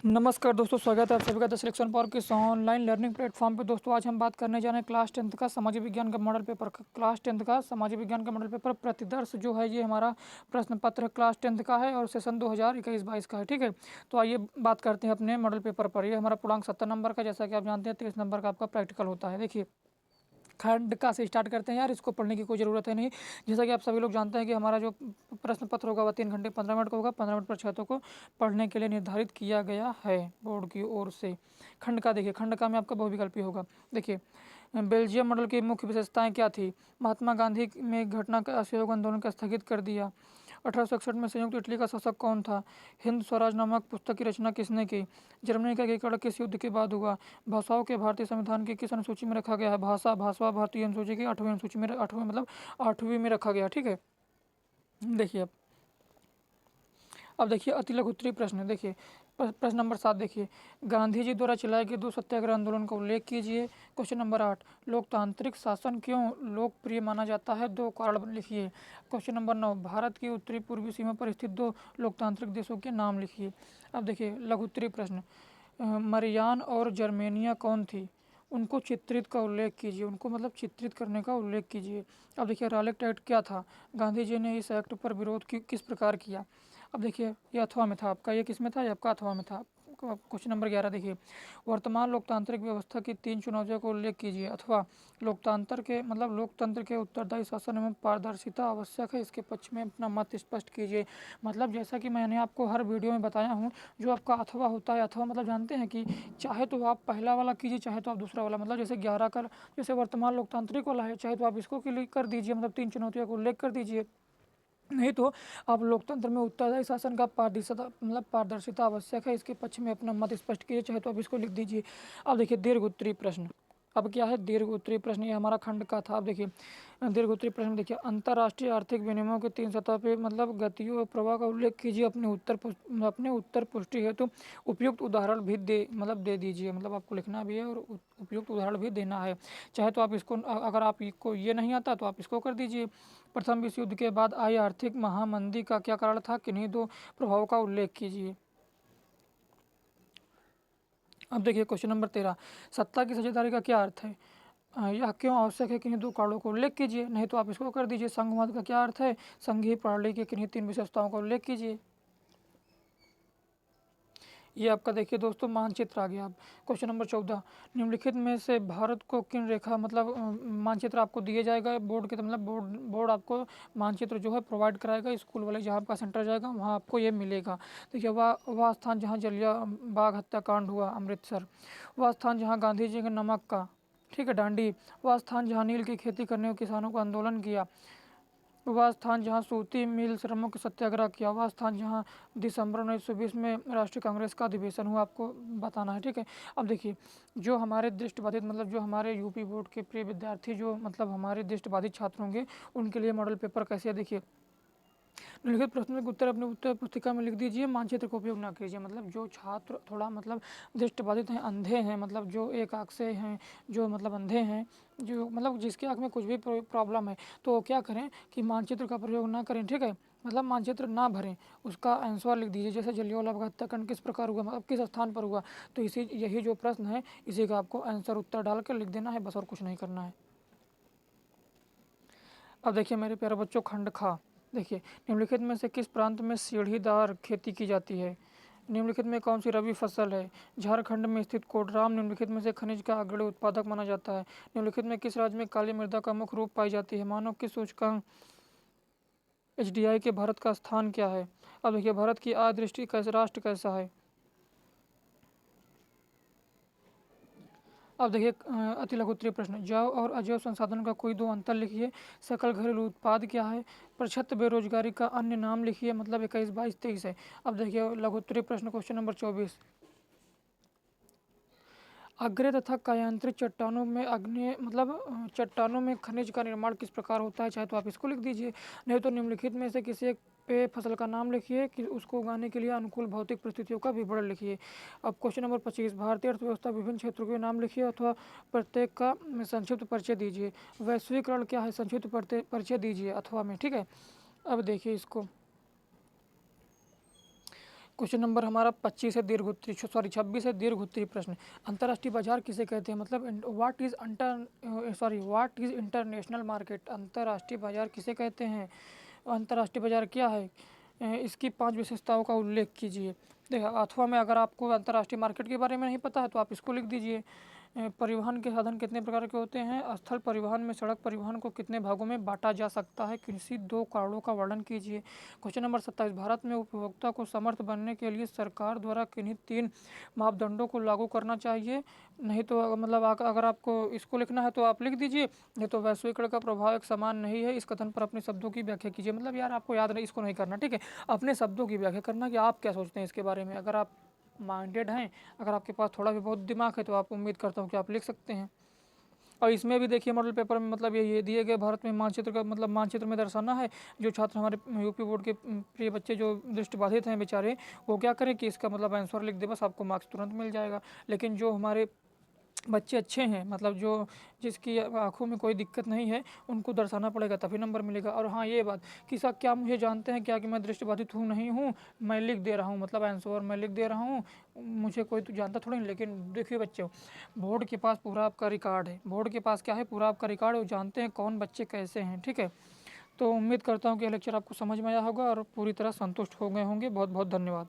नमस्कार दोस्तों, स्वागत है आप सभी का द सिलेक्शन पावर के ऑनलाइन लर्निंग प्लेटफॉर्म पे। दोस्तों आज हम बात करने जा रहे हैं क्लास 10th का सामाजिक विज्ञान का मॉडल पेपर। क्लास 10th का सामाजिक विज्ञान का मॉडल पेपर प्रतिदर्श जो है ये हमारा प्रश्न पत्र क्लास 10th का है और सेशन 2021-22 का है। ठीक है, तो आइए बात करते हैं अपने मॉडल पेपर पर। ये हमारा पूर्णांक 70 नंबर का, जैसा कि आप जानते हैं 30 नंबर का आपका प्रैक्टिकल होता है। देखिए खंड का से स्टार्ट करते हैं यार, इसको पढ़ने की कोई ज़रूरत है नहीं। जैसा कि आप सभी लोग जानते हैं कि हमारा जो प्रश्न पत्र होगा वह 3 घंटे 15 मिनट का होगा। 15 मिनट पर छात्रों को पढ़ने के लिए निर्धारित किया गया है बोर्ड की ओर से। खंड का देखिए, खंड का में आपका बहुविकल्पी होगा। देखिए बेल्जियम मॉडल की मुख्य विशेषताएं क्या थी। महात्मा गांधी में घटना का असहयोग आंदोलन का स्थगित कर दिया। 1861 में संयुक्त इटली का शासक कौन था। हिंद स्वराज नामक पुस्तक की रचना किसने की। जर्मनी का एकीकरण किस युद्ध के बाद हुआ। भाषाओं के भारतीय संविधान की किस अनुसूची में रखा गया है। भाषा भारतीय अनुसूची की 8वीं अनुसूची में, 8वीं मतलब 8वीं में रखा गया। ठीक है, देखिए अब देखिए अति लघु उत्तरीय प्रश्न। देखिए प्रश्न नंबर 7 देखिए, गांधी जी द्वारा चलाए गए 2 सत्याग्रह आंदोलन का उल्लेख कीजिए। क्वेश्चन नंबर 8, लोकतांत्रिक शासन क्यों लोकप्रिय माना जाता है, 2 कारण लिखिए। क्वेश्चन नंबर 9, भारत की उत्तरी पूर्वी सीमा पर स्थित 2 लोकतांत्रिक देशों के नाम लिखिए। अब देखिए लघु उत्तरीय प्रश्न, मरियान और जर्मेनिया कौन थी, उनको चित्रित का उल्लेख कीजिए। उनको मतलब चित्रित करने का उल्लेख कीजिए। अब देखिए रालेक्ट एक्ट क्या था, गांधी जी ने इस एक्ट पर विरोध किस प्रकार किया। अब देखिए ये अथवा में था आपका, ये किस में था, ये आपका अथवा में था। क्वेश्चन नंबर 11 देखिए, वर्तमान लोकतांत्रिक व्यवस्था की 3 चुनौतियों को उल्लेख कीजिए। अथवा लोकतंत्र के मतलब लोकतंत्र के उत्तरदायी शासन एवं पारदर्शिता आवश्यक है, इसके पक्ष में अपना मत स्पष्ट कीजिए। मतलब जैसा कि मैंने आपको हर वीडियो में बताया हूँ, जो आपका अथवा होता है, अथवा मतलब जानते हैं कि चाहे तो आप पहला वाला कीजिए, चाहे तो आप दूसरा वाला। मतलब जैसे 11 का जैसे वर्तमान लोकतांत्रिक वाला है, चाहे तो आप इसको क्लिक कर दीजिए, मतलब 3 चुनौतियों को उल्लेख कर दीजिए। नहीं तो आप लोकतंत्र में उत्तरदायी शासन का पारदर्शिता मतलब पारदर्शिता आवश्यक है, इसके पक्ष में अपना मत स्पष्ट कीजिए, चाहे तो आप इसको लिख दीजिए। अब देखिए दीर्घ उत्तरीय प्रश्न। अब क्या है दीर्घ उत्तरीय प्रश्न, ये हमारा खंड का था। अब देखिए दीर्घ उत्तरीय प्रश्न देखिए, अंतर्राष्ट्रीय आर्थिक विनिमयों के 3 सतह पे मतलब गतियों और प्रवाह का उल्लेख कीजिए। अपने उत्तर पुष्टि हेतु उपयुक्त उदाहरण भी दे दीजिए। मतलब आपको लिखना भी है और उपयुक्त उदाहरण भी देना है। चाहे तो आप इसको, अगर आपको ये नहीं आता तो आप इसको कर दीजिए। प्रथम विश्व युद्ध के बाद आई आर्थिक महामंदी का क्या कारण था, किन्हीं 2 प्रभावों का उल्लेख कीजिए। अब देखिए क्वेश्चन नंबर 13, सत्ता की साझेदारी का क्या अर्थ है, यह क्यों आवश्यक है, किन्हीं 2 कारणों को उल्लेख कीजिए। नहीं तो आप इसको कर दीजिए। संघवाद का क्या अर्थ है, संघीय प्रणाली के किन्हीं 3 विशेषताओं का उल्लेख कीजिए। ये आपका देखिए दोस्तों मानचित्र आ गया। अब क्वेश्चन नंबर 14, निम्नलिखित में से भारत को किन रेखा मतलब मानचित्र आपको दिए जाएगा बोर्ड के, मतलब बोर्ड आपको मानचित्र जो है प्रोवाइड कराएगा। स्कूल वाले जहाँ आपका सेंटर जाएगा वहाँ आपको ये मिलेगा। देखिए वह स्थान जहाँ जलिया बाग हत्याकांड हुआ अमृतसर, वह स्थान जहाँ गांधी जी के नमक का, ठीक है, डांडी, वह स्थान जहाँ नील की खेती करने और किसानों को आंदोलन किया, वह स्थान जहां सूती मिल श्रमिक सत्याग्रह किया, वह स्थान जहां दिसंबर 1920 में राष्ट्रीय कांग्रेस का अधिवेशन हुआ, आपको बताना है। ठीक है, अब देखिए जो हमारे दृष्टिबाधित मतलब जो हमारे यूपी बोर्ड के प्रिय विद्यार्थी, जो मतलब हमारे दृष्टिबाधित छात्र होंगे, उनके लिए मॉडल पेपर कैसे है देखिए, निम्नलिखित प्रश्नों के उत्तर अपनी उत्तर पुस्तिका में लिख दीजिए, मानचित्र का उपयोग ना कीजिए। मतलब जो छात्र थोड़ा मतलब दृष्टिबाधित हैं, अंधे हैं, मतलब जो एक आँख से हैं, जो मतलब अंधे हैं, जो मतलब जिसके आँख में कुछ भी प्रॉब्लम है, तो क्या करें कि मानचित्र का प्रयोग ना करें। ठीक है, मतलब मानचित्र ना भरें, उसका आंसर लिख दीजिए। जैसे जलियांवाला बाग हत्याकांड किस प्रकार हुआ, मतलब किस स्थान पर हुआ, तो यही जो प्रश्न है इसी का आपको आंसर उत्तर डाल कर लिख देना है, बस और कुछ नहीं करना है। अब देखिए मेरे प्यारे बच्चों, खंड खा देखिए, निम्नलिखित में से किस प्रांत में सीढ़ीदार खेती की जाती है। निम्नलिखित में कौन सी रबी फसल है। झारखंड में स्थित कोडराम निम्नलिखित में से खनिज का अग्रणी उत्पादक माना जाता है। निम्नलिखित में किस राज्य में काली मृदा का मुख्य रूप पाई जाती है। मानव किस सूचकांक HDI के भारत का स्थान क्या है। अब देखिए भारत की आय दृष्टि कैसे राष्ट्र कैसा है। अब देखिए अति लघु उत्तरीय प्रश्न, जैव और अजैव संसाधन का कोई 2 अंतर लिखिए। सकल घरेलू उत्पाद क्या है। प्रछत बेरोजगारी का अन्य नाम लिखिए। मतलब 21, 22, 23 है। अब देखिए लघु उत्तरीय प्रश्न क्वेश्चन नंबर 24, अग्रय तथा कायांतरित चट्टानों में अग्नि मतलब चट्टानों में खनिज का निर्माण किस प्रकार होता है। चाहे तो आप इसको लिख दीजिए। नहीं तो निम्नलिखित में से किसी एक पे फसल का नाम लिखिए कि उसको उगाने के लिए अनुकूल भौतिक परिस्थितियों का विवरण लिखिए। अब क्वेश्चन नंबर 25, भारतीय अर्थव्यवस्था विभिन्न क्षेत्रों के नाम लिखिए अथवा प्रत्येक का संक्षिप्त परिचय दीजिए। वैश्वीकरण क्या है, संक्षिप्त परिचय दीजिए अथवा में। ठीक है, अब देखिए इसको, क्वेश्चन नंबर हमारा 25 है दीर्घोत्तरी 26 है दीर्घोत्तरी प्रश्न। अंतर्राष्ट्रीय बाजार किसे कहते हैं? मतलब व्हाट इज इंटरनेशनल मार्केट? अंतर्राष्ट्रीय बाजार किसे कहते हैं? अंतर्राष्ट्रीय बाजार क्या है? इसकी 5 विशेषताओं का उल्लेख कीजिए। देखिए, अथवा में अगर आपको अंतर्राष्ट्रीय मार्केट के बारे में नहीं पता है तो आप इसको लिख दीजिए। परिवहन के साधन कितने प्रकार के होते हैं? स्थल परिवहन में सड़क परिवहन को कितने भागों में बांटा जा सकता है? किसी 2 कारणों का वर्णन कीजिए। क्वेश्चन नंबर 27, भारत में उपभोक्ता को समर्थ बनने के लिए सरकार द्वारा किन्हीं 3 मापदंडों को लागू करना चाहिए? नहीं तो मतलब अगर आपको इसको लिखना है तो आप लिख दीजिए। नहीं तो वैश्वीकरण का प्रभाव एक समान नहीं है, इस कथन पर अपने शब्दों की व्याख्या कीजिए। मतलब यार आपको याद नहीं, इसको नहीं करना, ठीक है। अपने शब्दों की व्याख्या करना कि आप क्या सोचते हैं इसके बारे में। अगर आप माइंडेड हैं, अगर आपके पास थोड़ा भी बहुत दिमाग है तो आप उम्मीद करता हूँ कि आप लिख सकते हैं। और इसमें भी देखिए मॉडल पेपर में मतलब ये दिए गए भारत में मानचित्र का मतलब मानचित्र में दर्शाना है। जो छात्र हमारे यूपी बोर्ड के प्रिय बच्चे जो दृष्टिबाधित हैं बेचारे, वो क्या करें कि इसका मतलब आंसर लिख दे, बस आपको मार्क्स तुरंत मिल जाएगा। लेकिन जो हमारे बच्चे अच्छे हैं, मतलब जो जिसकी आंखों में कोई दिक्कत नहीं है, उनको दर्शाना पड़ेगा तभी नंबर मिलेगा। और हाँ ये बात कि सर क्या मुझे जानते हैं क्या कि मैं दृष्टिबाधित हूँ नहीं हूँ, मैं लिख दे रहा हूँ, मतलब आंसर मैं लिख दे रहा हूँ, मुझे कोई तो जानता थोड़ी नहीं। लेकिन देखिए बच्चों, बोर्ड के पास पूरा आपका रिकॉर्ड है, बोर्ड के पास क्या है, पूरा आपका रिकॉर्ड है, वो जानते हैं कौन बच्चे कैसे हैं, ठीक है। तो उम्मीद करता हूँ कि यह लेक्चर आपको समझ में आया होगा और पूरी तरह संतुष्ट हो गए होंगे। बहुत बहुत धन्यवाद।